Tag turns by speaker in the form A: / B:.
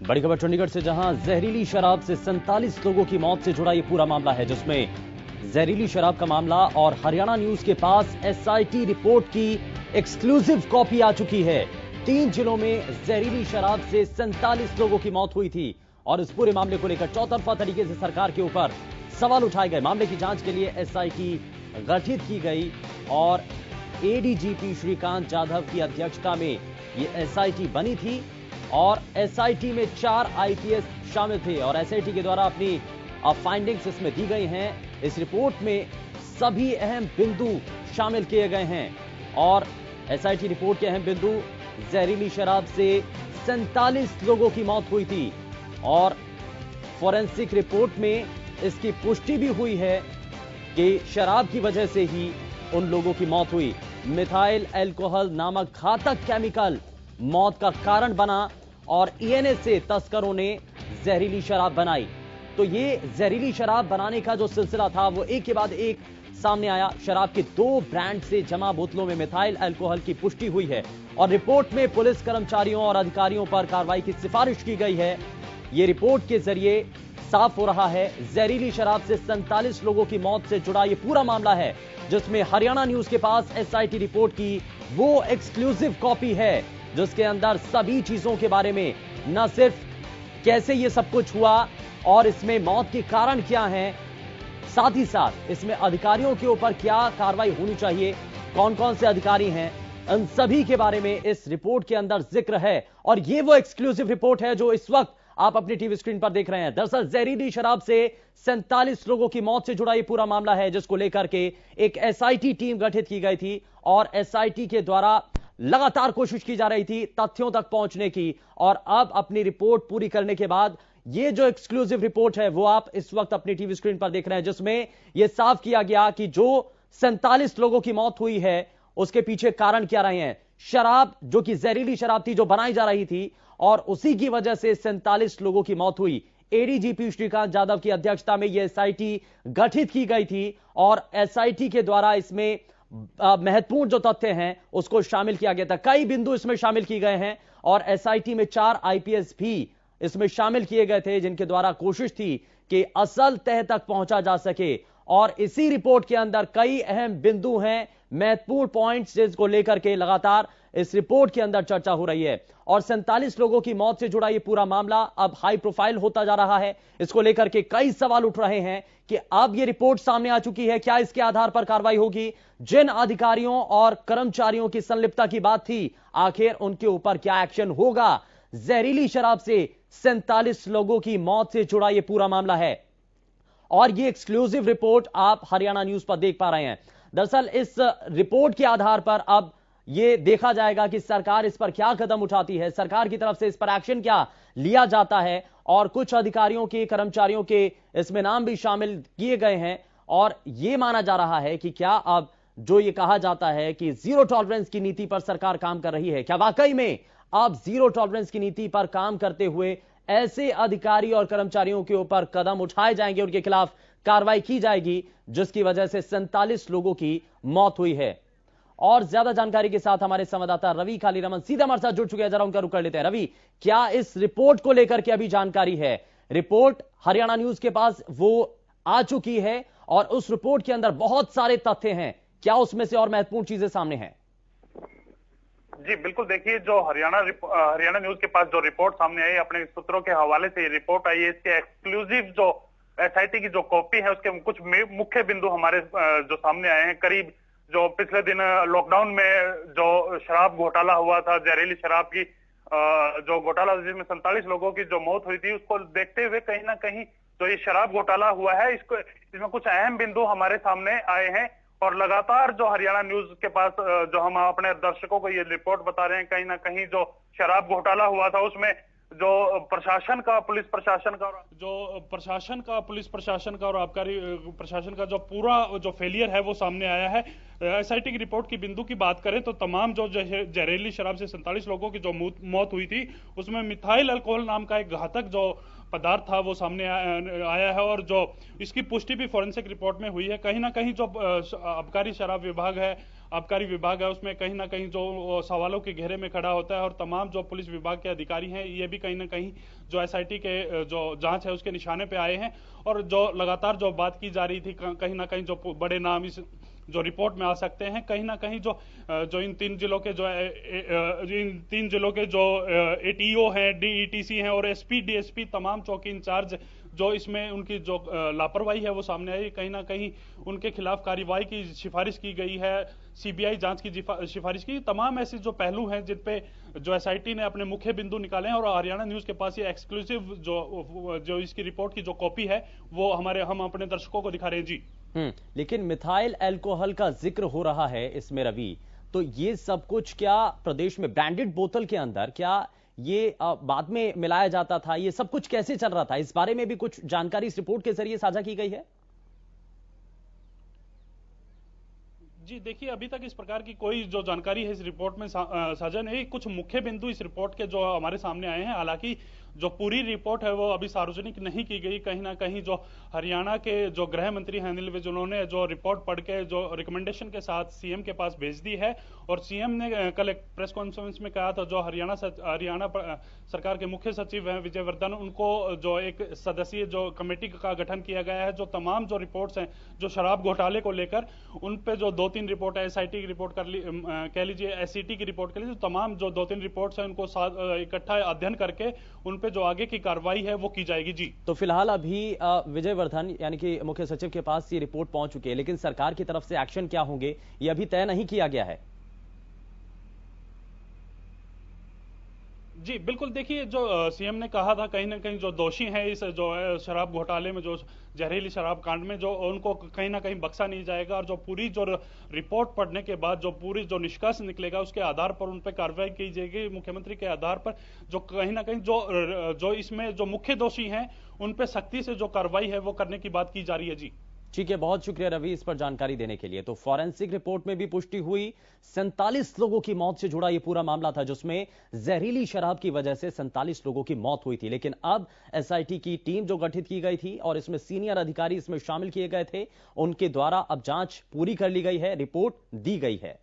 A: बड़ी खबर चंडीगढ़ से, जहां जहरीली शराब से 47 लोगों की मौत से जुड़ा ये पूरा मामला है, जिसमें जहरीली शराब का मामला और हरियाणा न्यूज के पास एसआईटी रिपोर्ट की एक्सक्लूसिव कॉपी आ चुकी है। 3 जिलों में जहरीली शराब से 47 लोगों की मौत हुई थी और इस पूरे मामले को लेकर चौतरफा तरीके से सरकार के ऊपर सवाल उठाए गए। मामले की जांच के लिए एसआईटी गठित की गई और एडीजीपी श्रीकांत जाधव की अध्यक्षता में यह एसआईटी बनी थी और एसआईटी में 4 आईपीएस शामिल थे और एसआईटी के द्वारा अपनी फाइंडिंग्स इसमें दी गई हैं। इस रिपोर्ट में सभी अहम बिंदु शामिल किए गए हैं और एसआईटी रिपोर्ट के अहम बिंदु: जहरीली शराब से 47 लोगों की मौत हुई थी और फोरेंसिक रिपोर्ट में इसकी पुष्टि भी हुई है कि शराब की वजह से ही उन लोगों की मौत हुई। मिथाइल अल्कोहल नामक घातक केमिकल मौत का कारण बना और ईएनए से तस्करों ने जहरीली शराब बनाई। तो ये जहरीली शराब बनाने का जो सिलसिला था वो एक के बाद एक सामने आया। शराब के 2 ब्रांड से जमा बोतलों में मिथाइल अल्कोहल की पुष्टि हुई है और रिपोर्ट में पुलिस कर्मचारियों और अधिकारियों पर कार्रवाई की सिफारिश की गई है। ये रिपोर्ट के जरिए साफ हो रहा है जहरीली शराब से 47 लोगों की मौत से जुड़ा ये पूरा मामला है, जिसमें हरियाणा न्यूज के पास एसआईटी रिपोर्ट की वो एक्सक्लूसिव कॉपी है जिसके अंदर सभी चीजों के बारे में, न सिर्फ कैसे ये सब कुछ हुआ और इसमें मौत के कारण क्या हैं, साथ ही साथ इसमें अधिकारियों के ऊपर क्या कार्रवाई होनी चाहिए, कौन कौन से अधिकारी हैं, इन सभी के बारे में इस रिपोर्ट के अंदर जिक्र है। और ये वो एक्सक्लूसिव रिपोर्ट है जो इस वक्त आप अपनी टीवी स्क्रीन पर देख रहे हैं। दरअसल जहरीली शराब से 47 लोगों की मौत से जुड़ा ये पूरा मामला है, जिसको लेकर के एक एसआईटी टीम गठित की गई थी और एसआईटी के द्वारा लगातार कोशिश की जा रही थी तथ्यों तक पहुंचने की। और अब अपनी रिपोर्ट पूरी करने के बाद ये जो एक्सक्लूसिव रिपोर्ट है वो आप इस वक्त अपनी टीवी स्क्रीन पर देख रहे हैं, जिसमें यह साफ किया गया कि जो 47 लोगों की मौत हुई है उसके पीछे कारण क्या रहे हैं। शराब जो कि जहरीली शराब थी जो बनाई जा रही थी और उसी की वजह से 47 लोगों की मौत हुई। एडीजीपी श्रीकांत जाधव की अध्यक्षता में यह एसआईटी गठित की गई थी और एसआईटी के द्वारा इसमें महत्वपूर्ण जो तथ्य हैं उसको शामिल किया गया था। कई बिंदु इसमें शामिल किए गए हैं और एसआईटी में 4 आईपीएस भी इसमें शामिल किए गए थे, जिनके द्वारा कोशिश थी कि असल तह तक पहुंचा जा सके। और इसी रिपोर्ट के अंदर कई अहम बिंदु हैं, महत्वपूर्ण पॉइंट्स, जिसको लेकर के लगातार इस रिपोर्ट के अंदर चर्चा हो रही है। और 47 लोगों की मौत से जुड़ा ये पूरा मामला अब हाई प्रोफाइल होता जा रहा है। इसको लेकर के कई सवाल उठ रहे हैं कि अब ये रिपोर्ट सामने आ चुकी है, क्या इसके आधार पर कार्रवाई होगी? जिन अधिकारियों और कर्मचारियों की संलिप्तता की बात थी, आखिर उनके ऊपर क्या एक्शन होगा? जहरीली शराब से 47 लोगों की मौत से जुड़ा यह पूरा मामला है और यह एक्सक्लूसिव रिपोर्ट आप हरियाणा न्यूज पर देख पा रहे हैं। दरअसल इस रिपोर्ट के आधार पर अब यह देखा जाएगा कि सरकार इस पर क्या कदम उठाती है, सरकार की तरफ से इस पर एक्शन क्या लिया जाता है। और कुछ अधिकारियों के, कर्मचारियों के इसमें नाम भी शामिल किए गए हैं और यह माना जा रहा है कि क्या अब जो ये कहा जाता है कि जीरो टॉलरेंस की नीति पर सरकार काम कर रही है, क्या वाकई में अब जीरो टॉलरेंस की नीति पर काम करते हुए ऐसे अधिकारी और कर्मचारियों के ऊपर कदम उठाए जाएंगे, उनके खिलाफ कार्रवाई की जाएगी, जिसकी वजह से 47 लोगों की मौत हुई है। और ज्यादा जानकारी के साथ हमारे संवाददाता रवि कालीरमन सीधा हमारे साथ जुड़ चुके हैं, जरा उनका रुख कर लेते हैं। रवि, क्या इस रिपोर्ट को लेकर के अभी जानकारी है? रिपोर्ट हरियाणा न्यूज के पास वो आ चुकी है और उस रिपोर्ट के अंदर बहुत सारे तथ्य हैं, क्या उसमें से और महत्वपूर्ण चीजें सामने हैं?
B: जी बिल्कुल, देखिए जो हरियाणा न्यूज के पास जो रिपोर्ट सामने आई, अपने सूत्रों के हवाले से ये रिपोर्ट आई है। इसके एक्सक्लूसिव जो एसआईटी की जो कॉपी है उसके कुछ मुख्य बिंदु हमारे जो सामने आए हैं। करीब जो पिछले दिन लॉकडाउन में जो शराब घोटाला हुआ था, जहरीली शराब की जो घोटाला जिसमें 47 लोगों की जो मौत हुई थी, उसको देखते हुए कहीं ना कहीं जो ये शराब घोटाला हुआ है इसमें कुछ अहम बिंदु हमारे सामने आए हैं। और लगातार जो हरियाणा न्यूज के पास जो हम अपने दर्शकों को ये रिपोर्ट बता रहे हैं, कहीं ना कहीं जो शराब घोटाला हुआ था उसमें जो प्रशासन का, पुलिस प्रशासन का और आबकारी प्रशासन का जो पूरा जो फेलियर है वो सामने आया है। एसआईटी की रिपोर्ट की बिंदु की बात करें तो तमाम जो जहरीली शराब से 47 लोगों की जो मौत हुई थी उसमें मिथाइल अल्कोहल नाम का एक घातक जो पदार्थ था वो सामने आया है और जो इसकी पुष्टि भी फोरेंसिक रिपोर्ट में हुई है। कहीं ना कहीं जो आबकारी शराब विभाग है,
C: आबकारी विभाग है उसमें कहीं ना कहीं जो सवालों के घेरे में खड़ा होता है, और तमाम जो पुलिस विभाग के अधिकारी हैं ये भी कहीं ना कहीं जो एसआईटी के जो जांच है उसके निशाने पे आए हैं। और जो लगातार जो बात की जा रही थी कहीं ना कहीं जो बड़े नाम इस जो रिपोर्ट में आ सकते हैं, कहीं ना कहीं जो इन तीन जिलों के जो एटीओ हैं, डीईटीसी हैं और एसपी डीएसपी तमाम चौकी इंचार्ज जो इसमें उनकी जो लापरवाही है वो सामने आई। कहीं ना कहीं उनके खिलाफ कार्रवाई की सिफारिश की गई है, सीबीआई जांच की सिफारिश की। तमाम ऐसे जो पहलू हैं जिन पे जो एसआईटी ने अपने मुख्य बिंदु निकाले हैं, और हरियाणा न्यूज के पास ये एक्सक्लूसिव जो इसकी रिपोर्ट की जो कॉपी है वो हम अपने दर्शकों को दिखा रहे हैं जी।
A: लेकिन मिथाइल अल्कोहल का जिक्र हो रहा है इसमें रवि, तो ये सब कुछ क्या प्रदेश में ब्रांडेड बोतल के अंदर क्या ये बाद में मिलाया जाता था? ये सब कुछ कैसे चल रहा था? इस बारे में भी कुछ जानकारी इस रिपोर्ट के जरिए साझा की गई है?
C: जी देखिए, अभी तक इस प्रकार की कोई जो जानकारी है इस रिपोर्ट में साझा नहीं। कुछ मुख्य बिंदु इस रिपोर्ट के जो हमारे सामने आए हैं, हालांकि जो पूरी रिपोर्ट है वो अभी सार्वजनिक नहीं की गई। कहीं ना कहीं जो हरियाणा के जो गृह मंत्री हैं अनिल विज, उन्होंने जो रिपोर्ट पढ़ के जो रिकमेंडेशन के साथ सीएम के पास भेज दी है, और सीएम ने कल एक प्रेस कॉन्फ्रेंस में कहा था जो हरियाणा सरकार के मुख्य सचिव हैं विजय वर्धन, उनको जो एक सदस्यीय जो कमेटी का गठन किया गया है, जो तमाम जो रिपोर्ट्स हैं जो शराब घोटाले को लेकर, उन पे जो 2-3 रिपोर्ट है, एसआईटी की रिपोर्ट कह लीजिए, एससीटी की रिपोर्ट कह लीजिए, तमाम जो 2-3 रिपोर्ट्स हैं उनको इकट्ठा अध्ययन करके उन पे जो आगे की कार्रवाई है वो की जाएगी जी।
A: तो फिलहाल अभी विजय वर्धन यानी कि मुख्य सचिव के पास ये रिपोर्ट पहुंच चुकी है, लेकिन सरकार की तरफ से एक्शन क्या होंगे ये अभी तय नहीं किया गया है।
C: जी बिल्कुल, देखिए जो सीएम ने कहा था कहीं ना कहीं जो दोषी हैं इस जो शराब घोटाले में, जो जहरीली शराब कांड में, जो उनको कहीं ना कहीं बख्शा नहीं जाएगा, और जो पूरी जो रिपोर्ट पढ़ने के बाद जो पूरी जो निष्कर्ष निकलेगा उसके आधार पर उन पर कार्रवाई की जाएगी मुख्यमंत्री के आधार पर। जो कहीं ना कहीं जो इसमें जो मुख्य दोषी हैं उन पर सख्ती से जो कार्रवाई है वो करने की बात की जा रही है जी।
A: ठीक है, बहुत शुक्रिया रवि इस पर जानकारी देने के लिए। तो फॉरेंसिक रिपोर्ट में भी पुष्टि हुई, 47 लोगों की मौत से जुड़ा यह पूरा मामला था जिसमें जहरीली शराब की वजह से 47 लोगों की मौत हुई थी। लेकिन अब एसआईटी की टीम जो गठित की गई थी और इसमें सीनियर अधिकारी इसमें शामिल किए गए थे, उनके द्वारा अब जांच पूरी कर ली गई है, रिपोर्ट दी गई है।